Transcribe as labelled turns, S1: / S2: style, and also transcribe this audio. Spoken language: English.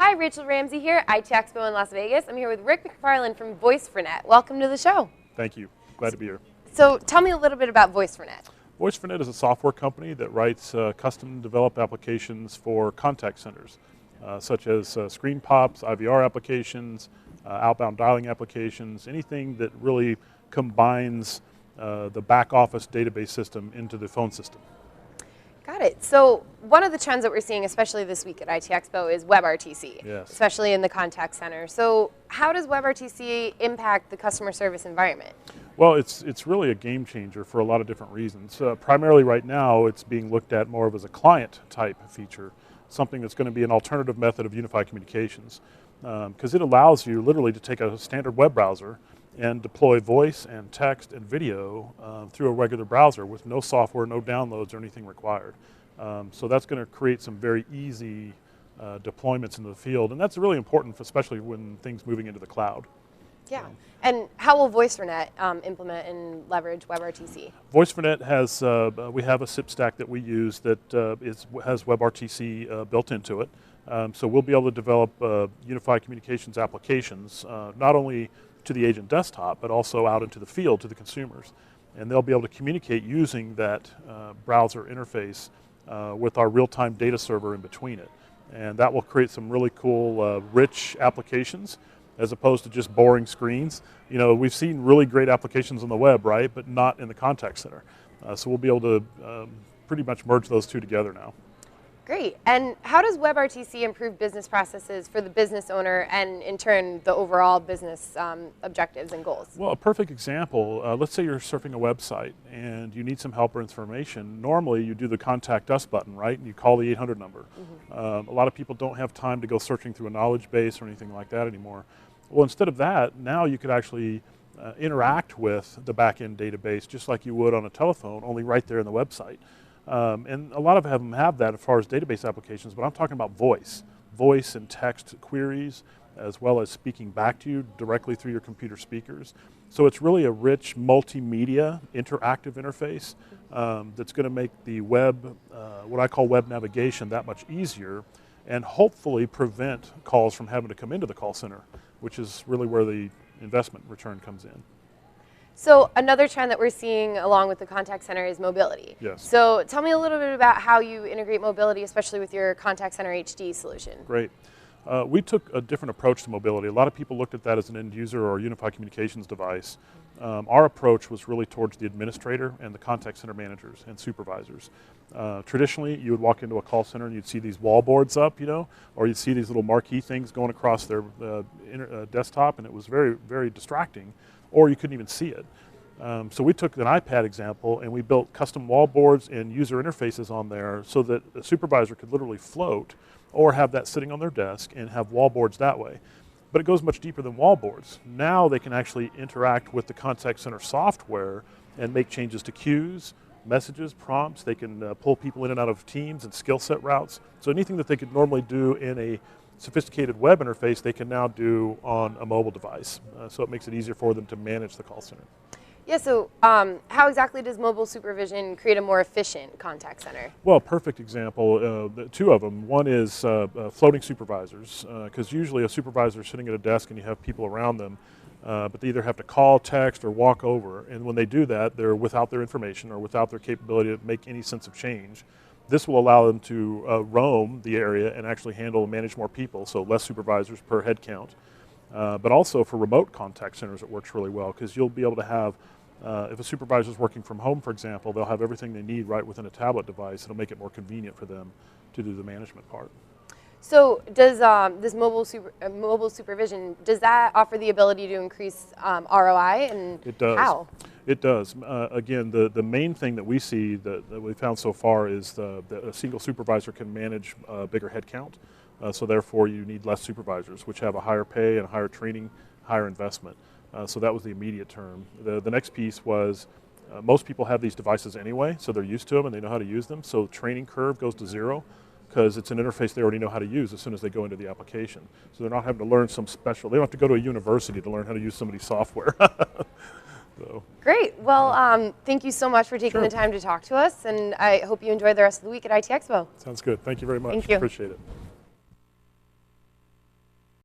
S1: Hi, Rachel Ramsey here, IT Expo in Las Vegas. I'm here with Rick McFarland from voiceernet. Welcome to the show.
S2: Thank you. Glad to be here.
S1: So tell me a little bit about voiceernet.
S2: voiceernet is a software company that writes custom developed applications for contact centers, such as screen pops, IVR applications, outbound dialing applications, anything that really combines the back office database system into the phone system.
S1: Got it. So one of the trends that we're seeing, especially this week at IT Expo, is WebRTC,
S2: Yes.
S1: especially in the contact center. So how does WebRTC impact the customer service environment?
S2: Well, it's really a game changer for a lot of different reasons. Primarily right now, it's being looked at more of as a client type feature, something that's going to be an alternative method of unified communications, because it allows you literally to take a standard web browser and deploy voice and text and video through a regular browser with no software, no downloads or anything required. So that's going to create some very easy deployments into the field, and that's really important, especially when things moving into the cloud.
S1: Yeah. And how will voiceernet implement and leverage WebRTC?
S2: voiceernet has, we have a SIP stack that we use that has WebRTC built into it. So we'll be able to develop unified communications applications, not only to the agent desktop, but also out into the field to the consumers. And they'll be able to communicate using that browser interface with our real-time data server in between it. And that will create some really cool, rich applications, as opposed to just boring screens. You know, we've seen really great applications on the web, right, but not in the contact center. So we'll be able to pretty much merge those two together now.
S1: Great. And how does WebRTC improve business processes for the business owner and, in turn, the overall business objectives and goals? Well,
S2: a perfect example, let's say you're surfing a website and you need some help or information. Normally, you do the contact us button, right, and you call the 800 number. Mm-hmm. A lot of people don't have time to go searching through a knowledge base or anything like that anymore. Well, instead of that, now you could actually interact with the back-end database just like you would on a telephone, only right there in the website. And a lot of them have that as far as database applications, but I'm talking about voice and text queries, as well as speaking back to you directly through your computer speakers. So it's really a rich multimedia interactive interface that's going to make the web, what I call web navigation, that much easier, and hopefully prevent calls from having to come into the call center, which is really where the investment return comes in.
S1: So another trend that we're seeing along with the contact center is mobility.
S2: Yes.
S1: So tell me a little bit about how you integrate mobility, especially with your contact center HD solution.
S2: Great. We took a different approach to mobility. A lot of people looked at that as an end user or unified communications device. Our approach was really towards the administrator and the contact center managers and supervisors. Traditionally, you would walk into a call center and you'd see these wall boards up, you know, or you'd see these little marquee things going across their desktop, and it was very, very distracting, or you couldn't even see it. So we took an iPad example and we built custom wall boards and user interfaces on there so that a supervisor could literally float or have that sitting on their desk and have wall boards that way. But it goes much deeper than wall boards. Now they can actually interact with the contact center software and make changes to queues, messages, prompts. They can pull people in and out of teams and skill set routes. So anything that they could normally do in a sophisticated web interface, they can now do on a mobile device. So it makes it easier for them to manage the call center.
S1: Yeah, so how exactly does mobile supervision create a more efficient contact center?
S2: Well, perfect example, two of them. One is floating supervisors, because usually a supervisor is sitting at a desk and you have people around them, but they either have to call, text, or walk over. And when they do that, they're without their information or without their capability to make any sense of change. This will allow them to roam the area and actually handle and manage more people, so less supervisors per head count. But also for remote contact centers, it works really well, because you'll be able to have, if a supervisor is working from home, for example, they'll have everything they need right within a tablet device. It'll make it more convenient for them to do the management part.
S1: So does this mobile supervision, does that offer the ability to increase ROI, and
S2: it does.
S1: How?
S2: It does. Again, the main thing that we see that we found so far is that a single supervisor can manage a bigger head count. So therefore you need less supervisors, which have a higher pay and higher training, higher investment. So that was the immediate term. The next piece was most people have these devices anyway, so they're used to them and they know how to use them. So the training curve goes to zero, because it's an interface they already know how to use as soon as they go into the application. So they're not having to learn some special, they don't have to go to a university to learn how to use somebody's software. So.
S1: Great. Well, thank you so much for taking
S2: Sure.
S1: the time to talk to us, and I hope you enjoy the rest of the week at IT Expo.
S2: Sounds good. Thank you very much.
S1: Thank you.
S2: Appreciate it.